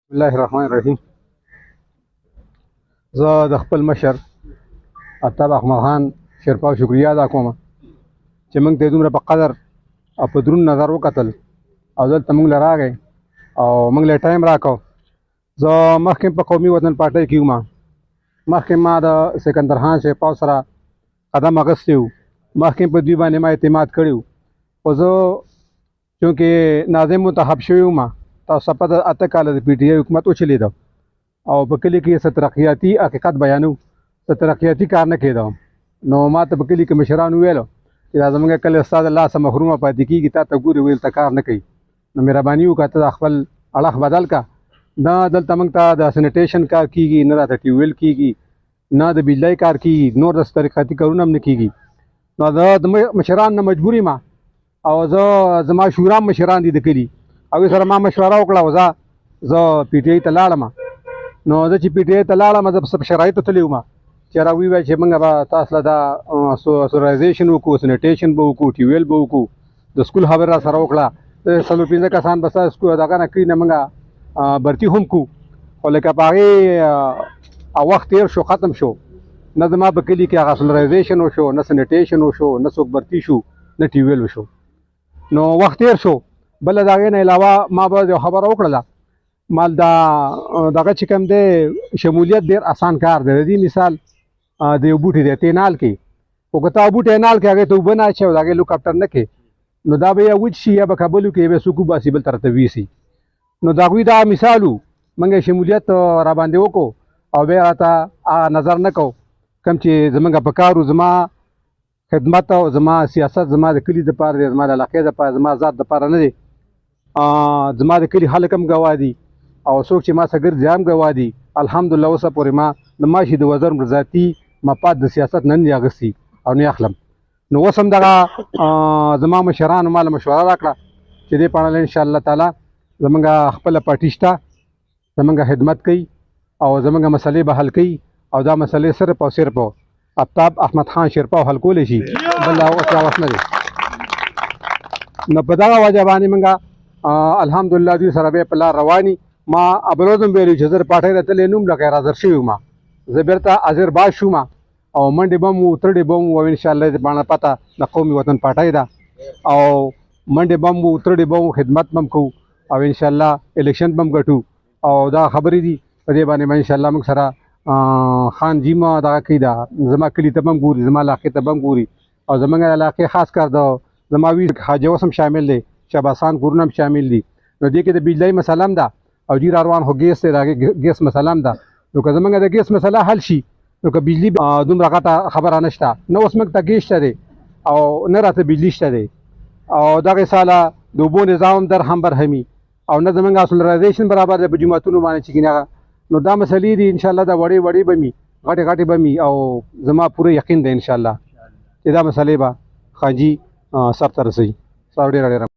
بسم الله الرحمن الرحیم. زه د خپل مشر اتاب احمد خان شیرپا شکریا ادا کوم چې موږ ته دومره په قدر او په دروند نظر وکتل او دلته موږ له راغی او موږ له ټایم راکړو. زه مخکې په قومي وطن پارټۍ کې وم، مخکې ما د سکندر خان شیرپا سره قدم اخیستی و، مخکې په دوی باندې ما اعتماد کړی و. خو زه چونکې ناظم منتخب شوی وم، تاسو په 8 کاله د پی ټی آی حکومت وچلېده او په کلي کې څه ترقیاتي حقیقت بیانو، څه ترقیاتي کار نه کېده. نو ما ته په کلي کې مشرانو ویلو چې دا زموږ کلی ستا د لاسه محرومه پاتې کېږي، تا ته ګورې ویل ته کار نه کوي، نو مهرباني وکړه ته خپل اړخ بدل کړه. نه دلته موږ ته د سینیټیشن کار کېږي، نه راته ټیوبویل کېږي، نه د بجلۍ کار کېږي، نور داسې ترقیاتي کارونه هم نه کېږي. نو زه د مشرانو نه مجبور یم او زما شورا مشران دي د کلي، هغوی سره ما مشوره وکړه او زه پی ټی آی ته لاړم. نو زه چې پی ټی آی ته لاړم، زه په شرایطو تللی وم چې هغه وویل چې موږ به تاسو له دا سولرایزیشن وکړو، سینیټیشن به وکړو، ټیوبویل به وکړو. د سکول خبره را سره وکړه، 4-5 کسان به ستاسو دغه نه کړي، نه موږ برتي هم کړو. خو لکه په هغې وخت تېر شو، ختم شو، نه زما په کلي کې هغه سولرایزیشن وشو، نه سینیټیشن وشو، نه څوک برتي شو، نه ټیوبویل وشو. نو وخت تېر شو. بله د هغې نه علاوه ما به یو خبره وکړله، مال دغه چې کوم دی شمولیت ډېر اسان کار دی. د دې مثال د یو بوټي دی ته نال کې، خو که تا بوټی نال کې هغې ته اوبه نه اچوې او د هغې لوکاپټر نه کې، نو دا به یا وچ شي یا به کابلو کې یا به څوک وباسي بل طرف ته ویسي. نو د هغوی دا مثال و، موږ یې شمولیت راباندې وکړو او بیا راته نظر نه کو کوم چې زموږ په کار و. زما خدمت او زما سیاست زما د کلي دپاره دی، زما د علاقې دپاره، زما ذات دپاره نه دی. زما د کلي خلک هم ګواه دي او څوک چې ما سره ګرځي هم ګواه دي. الحمدلله اوسه پورې ما د ماشي د وزر ذاتي مفاد د سیاست نه دی اخیستي او نه اخلم. نو اوس هم دغه زما مشرانو ما له مشوره راکړه چې دې په اړه انشاءالله تعالی زموږ خپله پارټي شته، زموږ خدمت کوي او زموږ مسلې به حل کوي او دا مسلې صرف او صرف آفتاب احمد خان شیرپا حل کولی شي، بل اوس راوس نه دی. نو په دغه وجه باندې موږ الحمدلله دوی سره بیا په لار رواني. ما ابروز هم ویلي چې زه د پارټۍ ته تللی نه وم، له غیر حاضر شوی وم، زه بېرته حاضر باز شوم او منډې به م و، ترړې به م و، او انشاءالله دې باندې پته د قومي وطن پارټۍ ده او منډې به م و، ترړې به م و، خدمت به م کوو او انشاءالله الیکشن به م ګټو. او دا خبرې دي په دې باندې به انشاءالله موږ سره خان جي ما دغه کوي، دا زما کلي ته به م ګوري، زما علاقې ته به م ګوري او زموږ علاقې خاص کر د زما وي حاجي اوس هم شامل دی، شهباسان کورونه هم شامل دي. نو دې کې د بجلۍ مسله هم ده او ډېر روان خو ګیس دی، د هغې ګیس مسله هم ده. نو که زموږ د ګیس مسله حل شي نو که بجلي دومره غټه خبره نشته. نه اوس موږ ته ګیس شته دی او نه راته بجلي شته دی او دغې ساله د اوبو نظام هم در هم برهمي او نه زموږ سولرایزیشن برابر دی په جوماتونو باندې چې کینه. نو دا مسلې دي انشاءالله دا وړې وړې به مي، غټې غټې به مي او زما پوره یقین دی انشاءالله چې دا مسلې به خان جي سر ته رسوي. ډېره ډېره